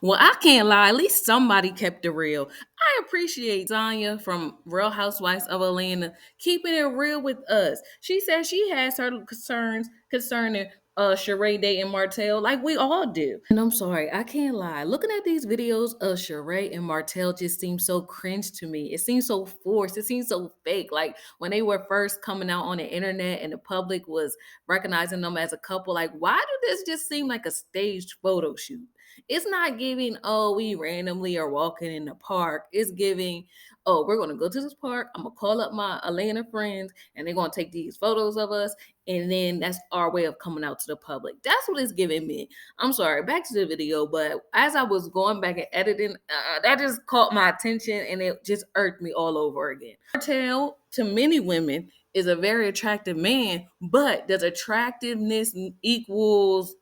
Well, I can't lie. At least somebody kept it real. I appreciate Sanya from Real Housewives of Atlanta keeping it real with us. She said she has her concerns concerning Sheree dating Martel, like we all do. And I'm sorry, I can't lie. Looking at these videos of Sheree and Martel just seems so cringe to me. It seems so forced. It seems so fake. Like when they were first coming out on the internet and the public was recognizing them as a couple, like why do this just seem like a staged photo shoot? It's not giving, oh, we randomly are walking in the park. It's giving, oh, we're going to go to this park. I'm going to call up my Atlanta friends and they're going to take these photos of us. And then that's our way of coming out to the public. That's what it's giving me. I'm sorry, back to the video. But as I was going back and editing, that just caught my attention and it just irked me all over again. Martell, to many women, is a very attractive man, but does attractiveness equals,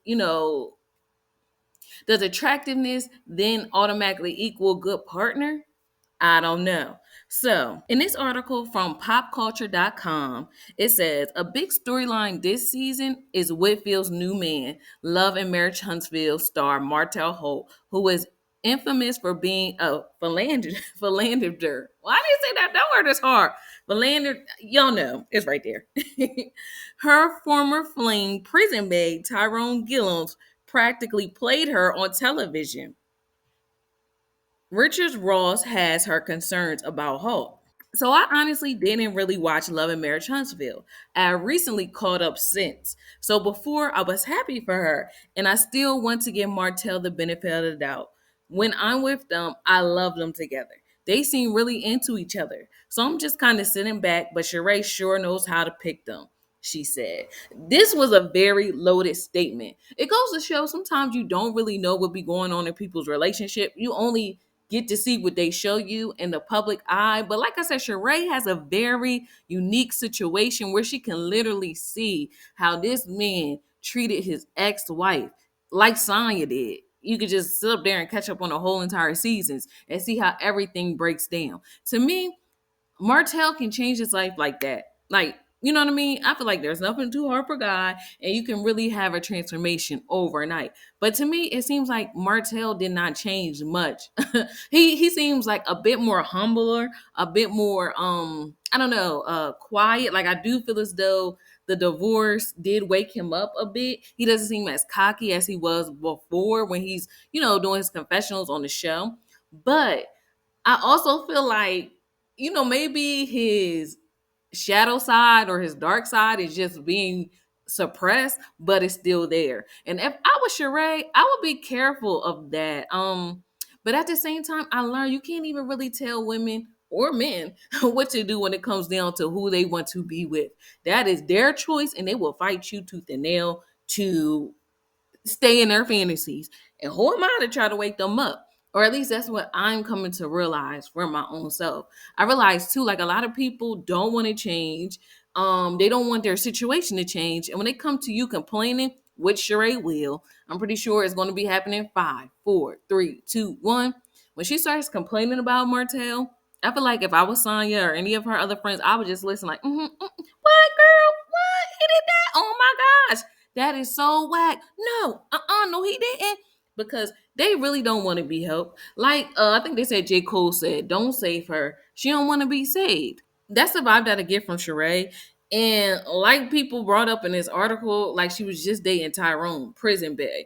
does attractiveness then automatically equal good partner? I don't know. So, in this article from popculture.com, it says a big storyline this season is Whitfield's new man, Love and Marriage Huntsville star Martel Holt, who is infamous for being a philanderer. Why did you say that? That word is hard. Philander, y'all know, it's right there. Her former fling, prison babe Tyrone Gillums, practically played her on television. Richard Ross has her concerns about Hulk. So I honestly didn't really watch Love and Marriage Huntsville. I recently caught up since. So before I was happy for her, and I still want to give Martell the benefit of the doubt. When I'm with them, I love them together. They seem really into each other. So I'm just kind of sitting back, but Sheree sure knows how to pick them, she said. This was a very loaded statement. It goes to show sometimes you don't really know what be going on in people's relationship. You only get to see what they show you in the public eye. But like I said, Sheree has a very unique situation where she can literally see how this man treated his ex-wife like Sanya did. You could just sit up there and catch up on the whole entire seasons and see how everything breaks down. To me, Martell can change his life like that. Like, you know what I mean? I feel like there's nothing too hard for God, and you can really have a transformation overnight. But to me, it seems like Martell did not change much. He seems like a bit more humbler, a bit more I don't know, quiet. Like I do feel as though the divorce did wake him up a bit. He doesn't seem as cocky as he was before when he's, doing his confessionals on the show. But I also feel like, maybe his shadow side or his dark side is just being suppressed, but it's still there. And if I was Sheree, I would be careful of that. But at the same time, I learned you can't even really tell women or men what to do when it comes down to who they want to be with. That is their choice, and they will fight you tooth and nail to stay in their fantasies. And who am I to try to wake them up? Or at least that's what I'm coming to realize for my own self. I realize too, like a lot of people don't want to change. They don't want their situation to change. And when they come to you complaining, which Sheree will, I'm pretty sure it's going to be happening 5, 4, 3, 2, 1. When she starts complaining about Martell, I feel like if I was Sanya or any of her other friends, I would just listen like, what girl? What? He did that? Oh my gosh. That is so whack. No, no, he didn't. Because they really don't want to be helped. Like I think they said J. Cole said, "Don't save her. She don't want to be saved." That's the vibe that I get from Sheree. And like people brought up in this article, like she was just dating Tyrone, prison bag.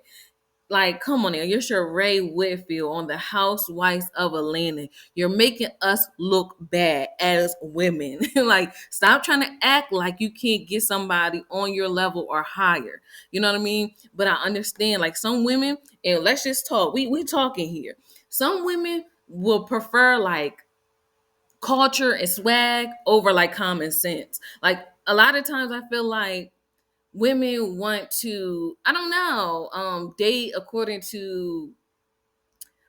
Like, come on now, you're Sheree Whitfield on the Housewives of Atlanta. You're making us look bad as women. Like, stop trying to act like you can't get somebody on your level or higher. You know what I mean? But I understand, like some women, and let's just talk. We talking here. Some women will prefer like culture and swag over like common sense. Like a lot of times I feel like women want to, I don't know, date according to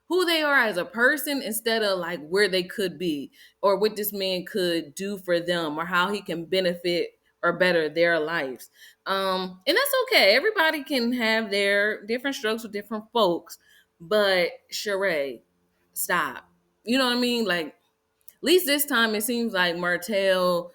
who they are as a person instead of like where they could be or what this man could do for them or how he can benefit or better their lives. And that's okay. Everybody can have their different strokes with different folks, but Sheree, stop. You know what I mean? Like, at least this time it seems like Martell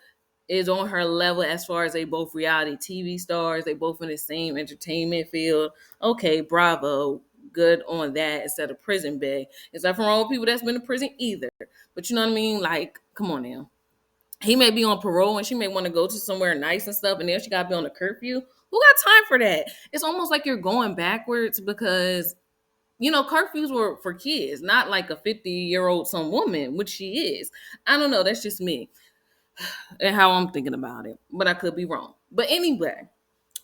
is on her level as far as they both reality TV stars. They both in the same entertainment field. Okay, bravo. good on that instead of prison bag. Is that from wrong with people that's been in prison either? But you know what I mean? Like, come on now. He may be on parole and she may want to go to somewhere nice and stuff, and then she got to be on a curfew. Who got time for that? It's almost like you're going backwards because curfews were for kids, not like a 50-year-old some woman, which she is. I don't know. That's just me and how I'm thinking about it, but I could be wrong. But anyway,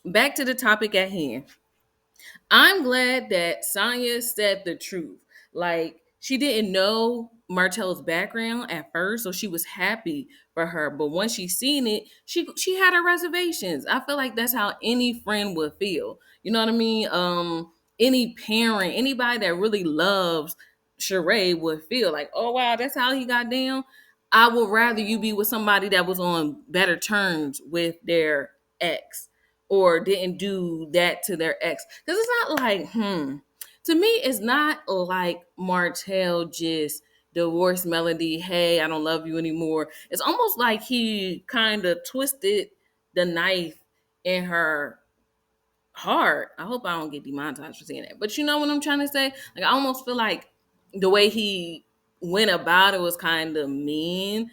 back to the topic at hand. I'm glad that Sanya said the truth. Like, she didn't know Martel's background at first, so she was happy for her. But once she seen it, she had her reservations. I feel like that's how any friend would feel. You know what I mean? Any parent, anybody that really loves Sheree would feel like, oh wow, that's how he got down. I would rather you be with somebody that was on better terms with their ex or didn't do that to their ex. Because it's not like, to me, it's not like Martel just divorced Melody. Hey, I don't love you anymore. It's almost like he kind of twisted the knife in her heart. I hope I don't get demonetized for saying that. But you know what I'm trying to say? Like, I almost feel like the way he went about it was kind of mean,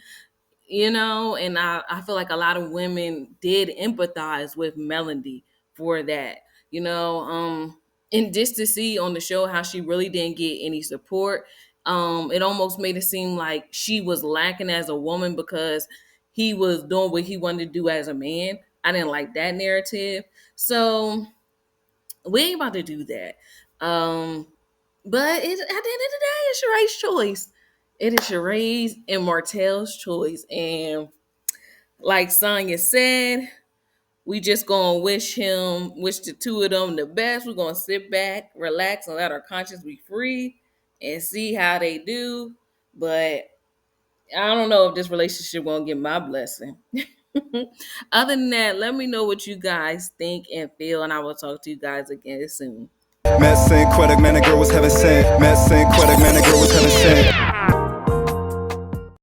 and I feel like a lot of women did empathize with Melody for that, and just to see on the show how she really didn't get any support. It almost made it seem like she was lacking as a woman because he was doing what he wanted to do as a man. I didn't like that narrative. So we ain't about to do that. But at the end of the day, it's Sheree's choice. It is Sheree's and Martel's choice. And like Sanya said, we just gonna wish the two of them the best. We're gonna sit back, relax, and let our conscience be free and see how they do. But I don't know if this relationship gonna get my blessing. Other than that, let me know what you guys think and feel, and I will talk to you guys again soon. Met Synquette, man, the girl was heaven sent. Met Synquette, man, the girl was heaven sent.